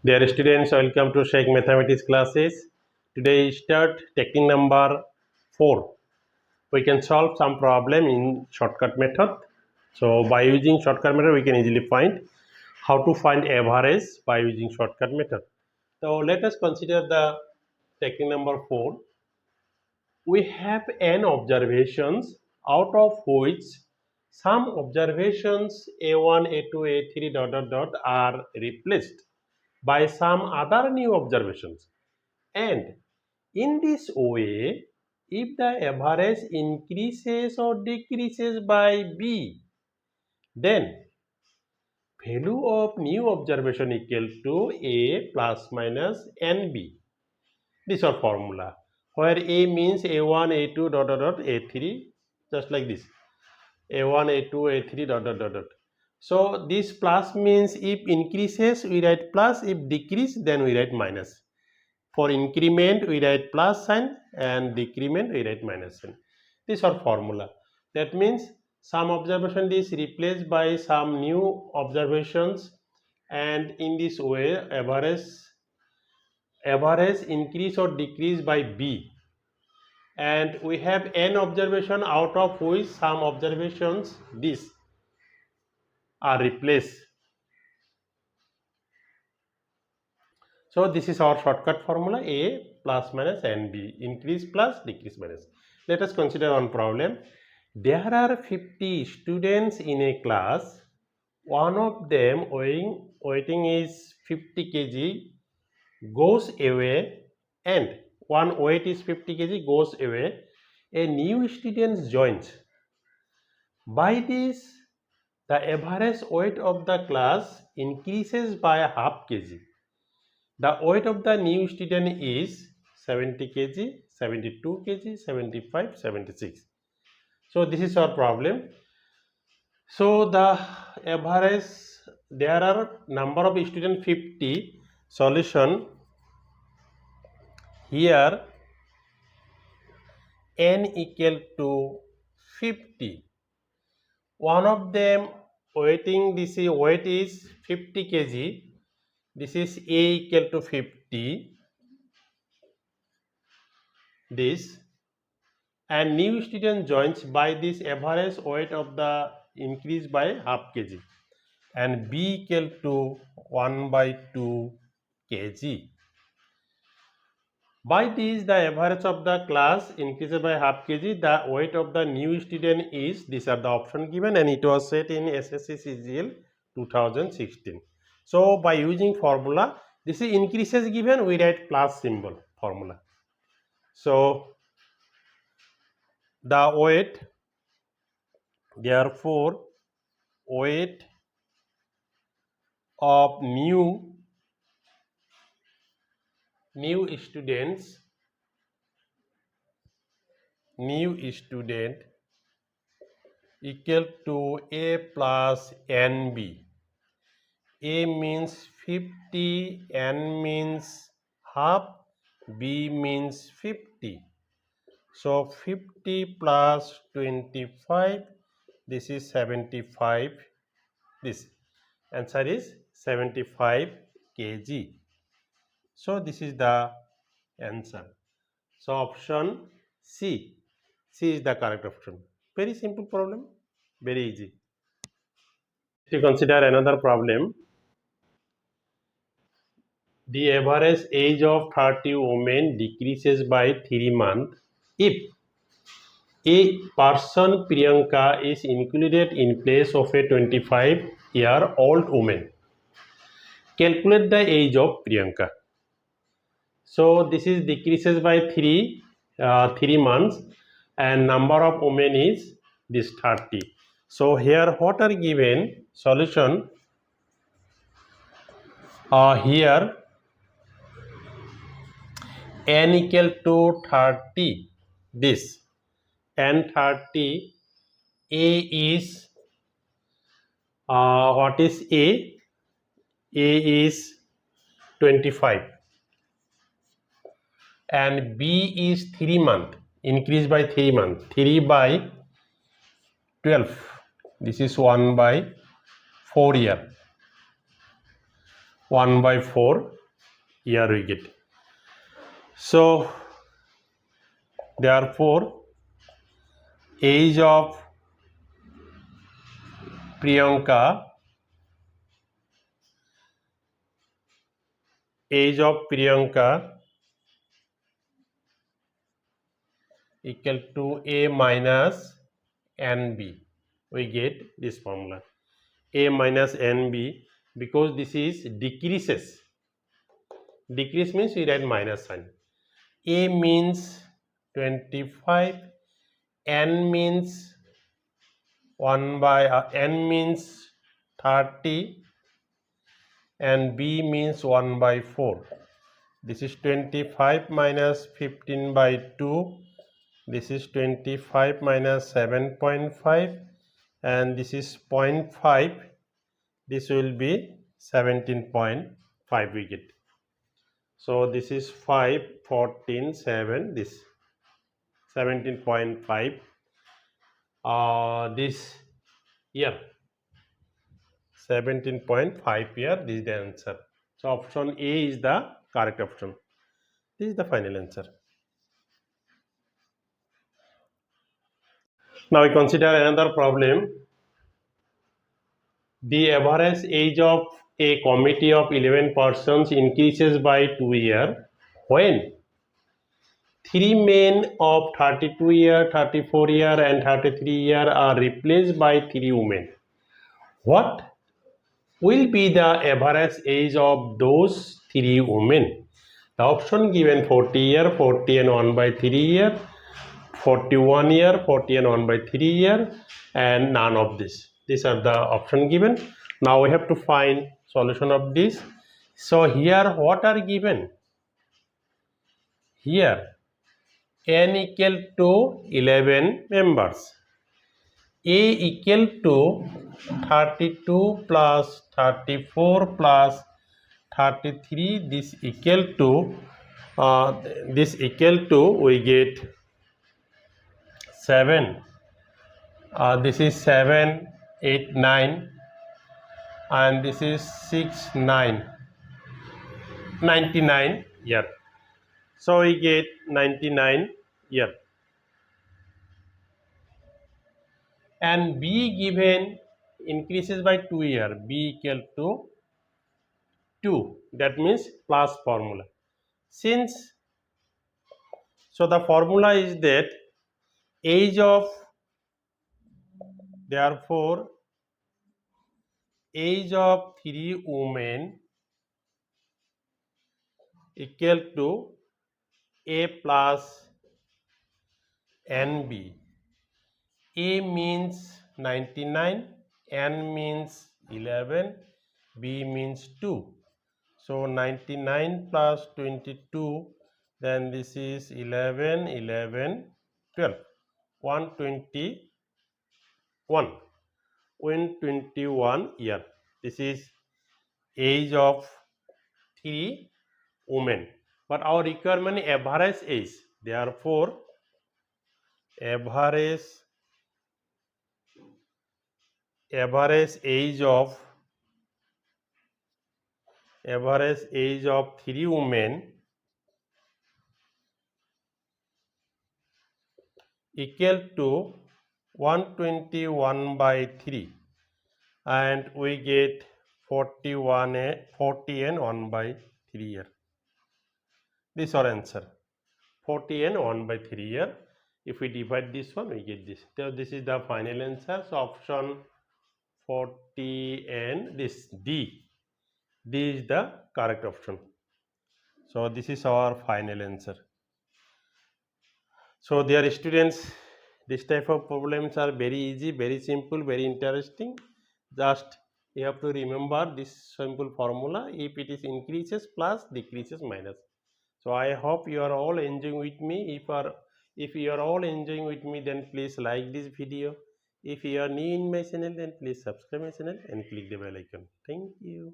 Dear students, welcome to Sheikh Mathematics classes. Today start technique number 4. We can solve some problem in shortcut method. So by using shortcut method, we can easily find how to find average by using shortcut method. So let us consider the technique number 4. We have n observations, out of which some observations A1, A2, A3 are replaced by some other new observations, and in this way, if the average increases or decreases by b, then value of new observation equal to a plus minus nb. This is our formula, where a means a1, a2 a3, just like this, a1, a2, a3 So this plus means if increases we write plus, if decrease then we write minus. For increment we write plus sign and decrement we write minus sign. This is our formula. That means some observation is replaced by some new observations, and in this way average increase or decrease by b, and we have n observation, out of which some observations these are replaced. So this is our shortcut formula, a plus minus and b, increase plus decrease minus. Let us consider one problem. There are 50 students in a class. One of them weighting is 50 kg goes away, and one weight is 50 kg goes away. A new student joins. By this, the average weight of the class increases by a half kg. The weight of the new student is 70 kg, 72 kg, 75, 76. So this is our problem. So the average, there are number of students 50. Solution, here n equal to 50. One of them weighting, this is weight is 50 kg. This is a equal to 50. This, and new student joins. By this, average weight of the increase by half kg, and b equal to 1/2 kg. By this, the average of the class increases by half kg. The weight of the new student is, these are the option given, and it was set in SSC CGL 2016. So by using formula, this is increases given, we write plus symbol formula. So the weight, therefore weight of new student equal to a plus nb. A means 50, n means half, b means 50. So 50 plus 25, this is 75. This answer is 75 kg. So this is the answer. So option C is the correct option. Very simple problem, very easy. To consider another problem, the average age of 30 women decreases by 3 months if a person Priyanka is included in place of a 25-year-old woman. Calculate the age of Priyanka. So this is decreases by 3 months, and number of women is this 30. So here what are given? Solution, here n equal to 30, this, and 30, a is what is a is 25, and b is 3 month, increase by 3 month, 3 by 12, this is 1/4 year. 1 by 4 here we get. So therefore age of Priyanka equal to A minus NB. We get this formula A minus NB, because this is decreases. Decrease means we write minus sign. A means 25, N means 1 by N means 30, and B means 1 by 4. This is 25 minus 15 by 2. This is 25 minus 7.5, and this is 0.5. This will be 17.5 we get. So this is 5, 14, 7, this 17.5. This here 17.5 here, this is the answer. So option A is the correct option. This is the final answer. Now we consider another problem. The average age of a committee of 11 persons increases by 2 years when 3 men of 32 year, 34 year and 33 year are replaced by 3 women. What will be the average age of those 3 women? The option given 40 year, 40 and 1 by 3 year, 41 year, 40 and 1 by 3 year, and none of this. These are the option given. Now we have to find solution of this. So here what are given? Here n equal to 11 members. A equal to 32 plus 34 plus 33. This equal to we get 7. This is 7, 8, 9, and this is 6, 9, 99 year. So we get 99 year. And B given increases by 2 year. B equal to 2. That means plus formula. Since so the formula is that age of, therefore age of 3 women equal to A plus NB. A means 99, N means 11, B means 2. So 99 plus 22, then this is 11, 11, 12, 121. 121 year. This is age of 3 women. But our requirement is average age. Therefore, average age of 3 women equal to 121 by 3, and we get 40 and 1 by 3 year. This is our answer. 40 and 1 by 3 year. If we divide this one, we get this. So this is the final answer. So option 40 and this D. D is the correct option. So this is our final answer. So dear students, this type of problems are very easy, very simple, very interesting. Just you have to remember this simple formula. If it is increases plus, decreases minus. So I hope you are all enjoying with me. If you are all enjoying with me, then please like this video. If you are new in my channel, then please subscribe my channel and click the bell icon. Thank you.